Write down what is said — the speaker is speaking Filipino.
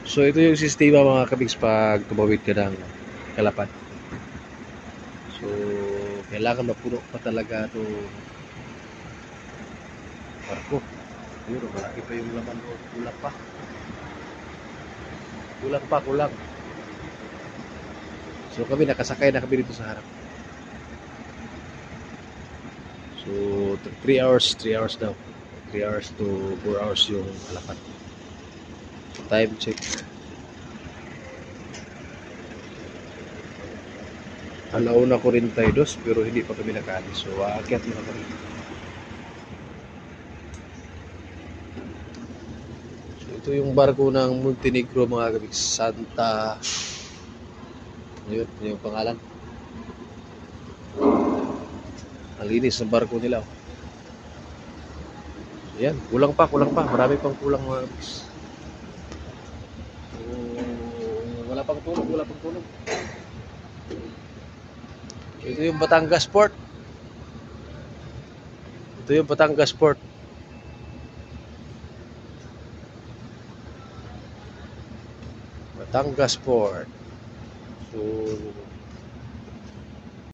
So ito yung sistema mga kabigs pag tumawid ka ng Kalapan. So kailangan mapuno pa talaga ito barko. Pero malaki pa yung laman doon. Kulang pa. Kulang. So kami nakasakay na kami dito sa harap. So 3 hours daw. 3 hours to 4 hours yung Kalapan. So, time check. Alauna 42 pero hindi pa kami nakaalis. So aakyat muna kami. So ito yung barko ng Montenegro mga kabigs. Santa. Yun yung pangalan. Ang linis ng barko nila. Yan, kulang pa. Marami pang kulang mga kabigs. So, wala pang tulog. Ito yung Batangas Port. Batangas Port. So,